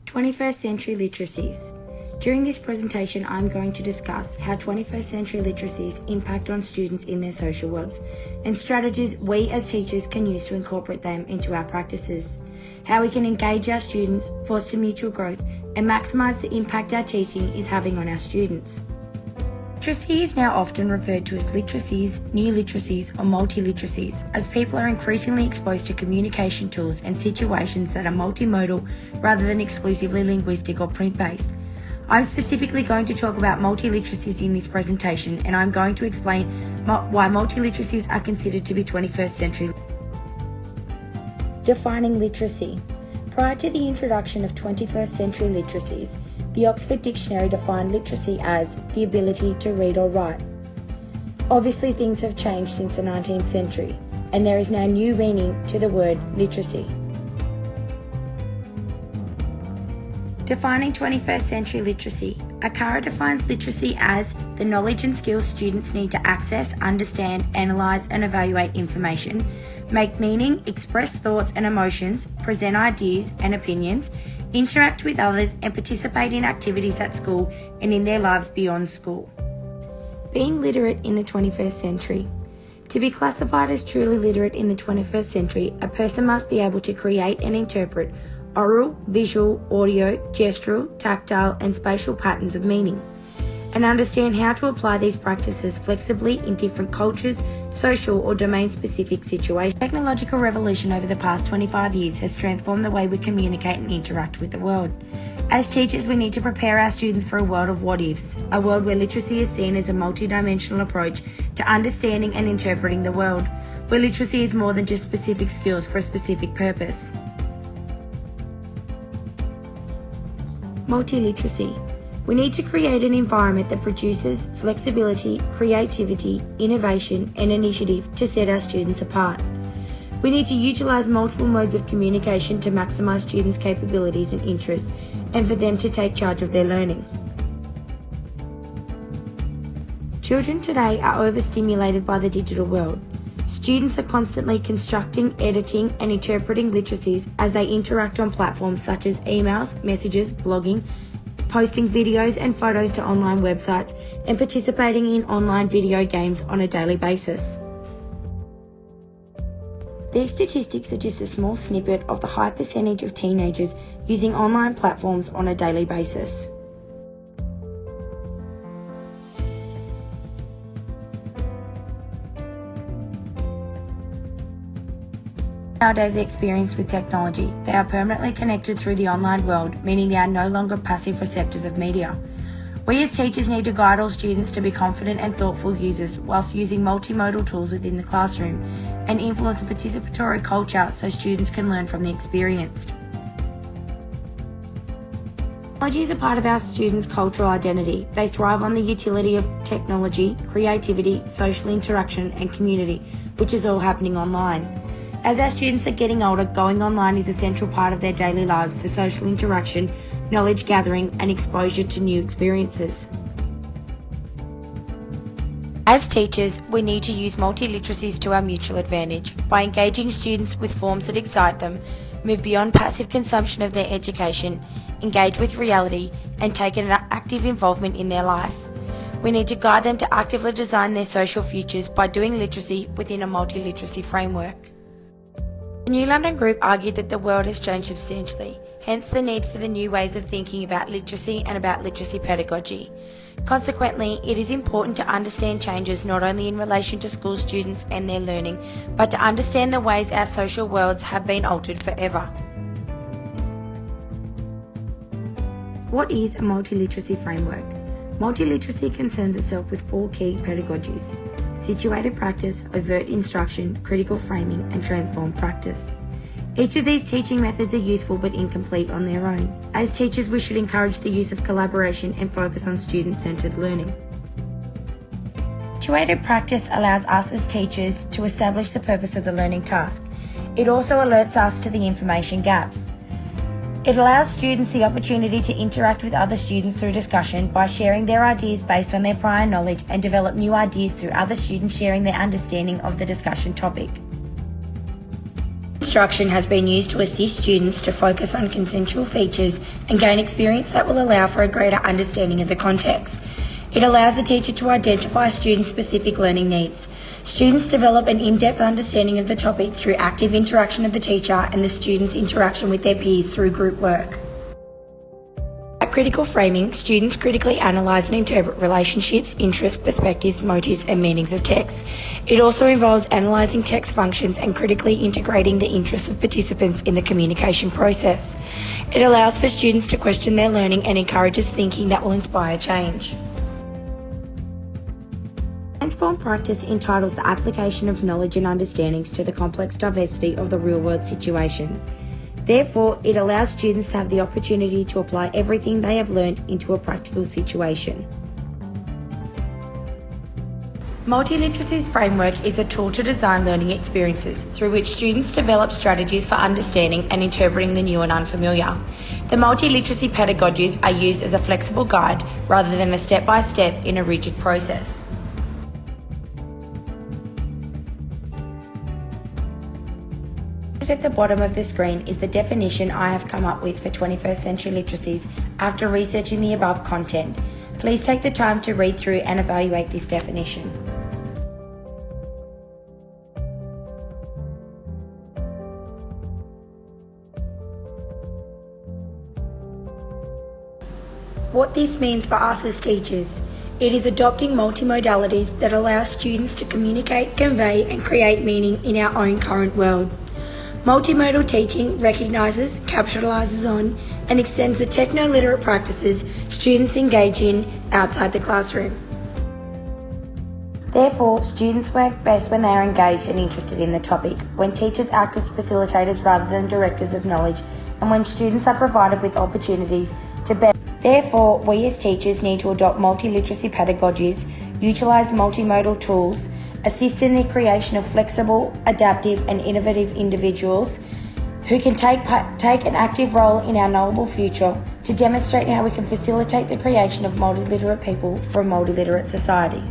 21st Century Literacies. During this presentation, I'm going to discuss how 21st century literacies impact on students in their social worlds and strategies we as teachers can use to incorporate them into our practices, how we can engage our students, foster mutual growth, and maximise the impact our teaching is having on our students. Literacy is now often referred to as literacies, new literacies, or multi-literacies, as people are increasingly exposed to communication tools and situations that are multimodal rather than exclusively linguistic or print-based. I'm specifically going to talk about multi-literacies in this presentation, and I'm going to explain why multi-literacies are considered to be 21st century. Defining literacy. Prior to the introduction of 21st century literacies, the Oxford Dictionary defined literacy as the ability to read or write. Obviously, things have changed since the 19th century, and there is now new meaning to the word literacy. Defining 21st century literacy. Akara defines literacy as the knowledge and skills students need to access, understand, analyse and evaluate information, make meaning, express thoughts and emotions, present ideas and opinions, interact with others and participate in activities at school and in their lives beyond school. Being literate in the 21st century. To be classified as truly literate in the 21st century, a person must be able to create and interpret oral, visual, audio, gestural, tactile and spatial patterns of meaning, and understand how to apply these practices flexibly in different cultures, social or domain-specific situations. Technological revolution over the past 25 years has transformed the way we communicate and interact with the world. As teachers, we need to prepare our students for a world of what-ifs, a world where literacy is seen as a multidimensional approach to understanding and interpreting the world, where literacy is more than just specific skills for a specific purpose. Multi-literacy. We need to create an environment that produces flexibility, creativity, innovation and initiative to set our students apart. We need to utilise multiple modes of communication to maximise students' capabilities and interests and for them to take charge of their learning. Children today are overstimulated by the digital world. Students are constantly constructing, editing and interpreting literacies as they interact on platforms such as emails, messages, blogging, posting videos and photos to online websites, and participating in online video games on a daily basis. These statistics are just a small snippet of the high percentage of teenagers using online platforms on a daily basis. Nowadays experience with technology. They are permanently connected through the online world, meaning they are no longer passive receptors of media. We as teachers need to guide all students to be confident and thoughtful users whilst using multimodal tools within the classroom and influence a participatory culture so students can learn from the experienced. Technology is a part of our students' cultural identity. They thrive on the utility of technology, creativity, social interaction and community, which is all happening online. As our students are getting older, going online is a central part of their daily lives for social interaction, knowledge gathering, and exposure to new experiences. As teachers, we need to use multi-literacies to our mutual advantage by engaging students with forms that excite them, move beyond passive consumption of their education, engage with reality, and take an active involvement in their life. We need to guide them to actively design their social futures by doing literacy within a multi-literacy framework. The New London Group argued that the world has changed substantially, hence the need for the new ways of thinking about literacy and about literacy pedagogy. Consequently, it is important to understand changes not only in relation to school students and their learning, but to understand the ways our social worlds have been altered forever. What is a multi-literacy framework? Multi-literacy concerns itself with four key pedagogies: situated practice, overt instruction, critical framing, and transformed practice. Each of these teaching methods are useful but incomplete on their own. As teachers, we should encourage the use of collaboration and focus on student-centered learning. Situated practice allows us as teachers to establish the purpose of the learning task. It also alerts us to the information gaps. It allows students the opportunity to interact with other students through discussion by sharing their ideas based on their prior knowledge and develop new ideas through other students sharing their understanding of the discussion topic. instruction has been used to assist students to focus on consensual features and gain experience that will allow for a greater understanding of the context. It allows the teacher to identify student-specific learning needs. Students develop an in-depth understanding of the topic through active interaction of the teacher and the students' interaction with their peers through group work. At critical framing, students critically analyse and interpret relationships, interests, perspectives, motives and meanings of text. It also involves analysing text functions and critically integrating the interests of participants in the communication process. It allows for students to question their learning and encourages thinking that will inspire change. Transformed practice entitles the application of knowledge and understandings to the complex diversity of the real-world situations. Therefore, it allows students to have the opportunity to apply everything they have learned into a practical situation. Multiliteracy's framework is a tool to design learning experiences through which students develop strategies for understanding and interpreting the new and unfamiliar. The multiliteracy pedagogies are used as a flexible guide rather than a step-by-step in a rigid process. At the bottom of the screen is the definition I have come up with for 21st century literacies after researching the above content. Please take the time to read through and evaluate this definition. What this means for us as teachers. It is adopting multimodalities that allow students to communicate, convey and create meaning in our own current world. Multimodal teaching recognises, capitalises on and extends the techno-literate practices students engage in outside the classroom. Therefore, students work best when they are engaged and interested in the topic, when teachers act as facilitators rather than directors of knowledge, and when students are provided with opportunities to better. Therefore, we as teachers need to adopt multiliteracy pedagogies, utilise multimodal tools, assist in the creation of flexible, adaptive and innovative individuals who can take an active role in our knowable future to demonstrate how we can facilitate the creation of multiliterate people for a multiliterate society.